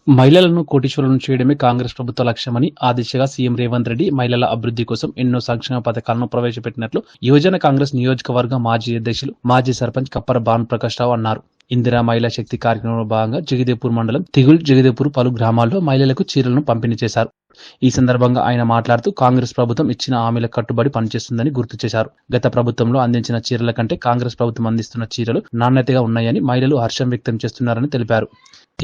మహిళలను కోటీశ్వరులను చేయడమే కాంగ్రెస్ ప్రభుత్వ లక్ష్యమని, ఆ దిశగా సీఎం రేవంత్ రెడ్డి మహిళల అభివృద్ధి కోసం ఎన్నో సంక్షేమ పథకాలను ప్రవేశపెట్టినట్లు యువజన కాంగ్రెస్ నియోజకవర్గ మాజీ అధ్యక్షులు, మాజీ సర్పంచ్ కప్పర భానుప్రకాష్ రావు అన్నారు. ఇందిరా మహిళా శక్తి కార్యక్రమంలో భాగంగా జగదేపూర్ మండలం తిగుల్ జగదేపూర్ పలు గ్రామాల్లో మహిళలకు చీరలను పంపిణీ చేశారు. ఈ సందర్భంగా ఆయన మాట్లాడుతూ కాంగ్రెస్ ప్రభుత్వం ఇచ్చిన హామీల కట్టుబడి పనిచేస్తుందని గుర్తు చేశారు. గత ప్రభుత్వంలో అందించిన చీరల కంటే కాంగ్రెస్ ప్రభుత్వం అందిస్తున్న చీరలు నాణ్యతగా ఉన్నాయని మహిళలు హర్షం వ్యక్తం చేస్తున్నారని తెలిపారు.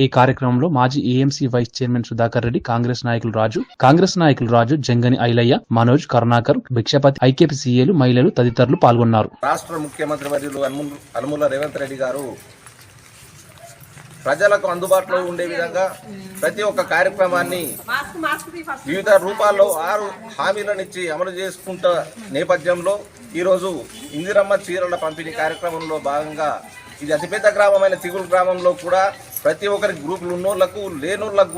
ఈ కార్యక్రమంలో మాజీ AMC vice chairman Sudhakar Reddy, Congress నాయకులు రాజు, జంగని ఐలయ్య, మనోజ్, కరుణాకర్, భిక్షపతి, ఐకేపీ సీఏలు, మహిళలు తదితరులు పాల్గొన్నారు. రాష్ట్ర ముఖ్యమంత్రి వర్యులు అనుముల రేవంత్ రెడ్డి గారు ప్రజలకు అందుబాటులో ఉండే విధంగా ప్రతి ఒక్క కార్యక్రమాన్ని వివిధ రూపాల్లో 6 హామీలనిచ్చి అమలు చేసుకుంట నేపథ్యంలో ఈరోజు ఇందిరమ్మ చీరల పంపిణీ కార్యక్రమంలో భాగంగా ఇది అతిపెద్ద గ్రామమైన తిగులు గ్రామంలో కూడా ప్రతి ఒక్కరికి గ్రూపులు ఉన్నోళ్లకు లేనోళ్లకు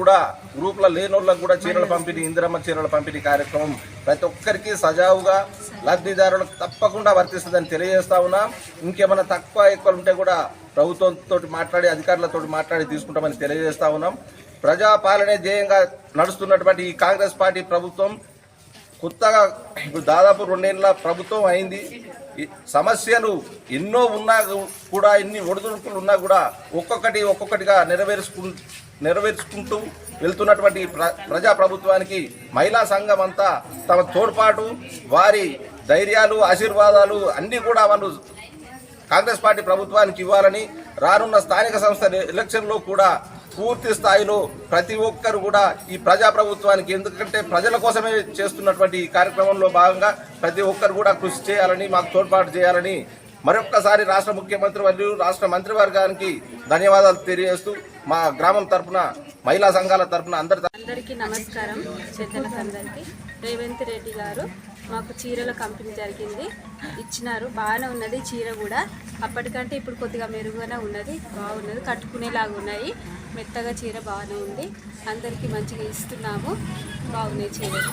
కూడా చీరల పంపిణీ, ఇందిరమ్మ చీరల పంపిణీ కార్యక్రమం ప్రతి ఒక్కరికి సజావుగా లబ్ధిదారులకు తప్పకుండా వర్తిస్తుందని తెలియజేస్తా ఉన్నాం. ఇంకేమైనా తక్కువ ఎక్కువ ఉంటే కూడా ప్రభుత్వంతో మాట్లాడి, అధికారులతో మాట్లాడి తీసుకుంటామని తెలియజేస్తా ఉన్నాం. ప్రజాపాలనే ధ్యేయంగా నడుస్తున్నటువంటి ఈ కాంగ్రెస్ పార్టీ ప్రభుత్వం కొత్తగా దాదాపు 2 ఏళ్ల ప్రభుత్వం అయింది. సమస్యలు ఎన్నో ఉన్నా కూడా, ఎన్ని ఒడిదుడుకులు ఉన్నా కూడా ఒక్కొక్కటిగా నెరవేర్చుకుంటూ వెళ్తున్నటువంటి ప్రజా ప్రభుత్వానికి మహిళా సంఘం అంతా తమ తోడ్పాటు, వారి ధైర్యాలు, ఆశీర్వాదాలు అన్నీ కూడా వాళ్ళు కాంగ్రెస్ పార్టీ ప్రభుత్వానికి ఇవ్వాలని, రానున్న స్థానిక సంస్థల ఎలక్షన్లో కూడా పూర్తి స్థాయిలో ప్రతి ఒక్కరు కూడా ఈ ప్రజా ప్రభుత్వానికి, ఎందుకంటే ప్రజల కోసమే చేస్తున్నటువంటి ఈ కార్యక్రమంలో భాగంగా ప్రతి ఒక్కరు కూడా కృషి చేయాలని, మాకు తోడ్పాటు చేయాలని మరొక్కసారి రాష్ట్ర ముఖ్యమంత్రి మరియు రాష్ట్ర మంత్రివర్గానికి ధన్యవాదాలు తెలియజేస్తూ మా గ్రామం తరఫున, మహిళా సంఘాల తరఫున అందరికీ నమస్కారం. అందరికీ రేవంత్ రెడ్డి గారు మాకు చీరల కంపెనీ జరిగింది, ఇచ్చినారు. బాగానే ఉన్నది చీర కూడా, అప్పటికంటే ఇప్పుడు కొద్దిగా మెరుగుగానే ఉన్నది, బాగున్నది, కట్టుకునేలాగా ఉన్నాయి. మెత్తగా చీర బాగానే ఉంది, అందరికీ మంచిగా ఇస్తున్నాము, బాగున్నాయి చీరలు.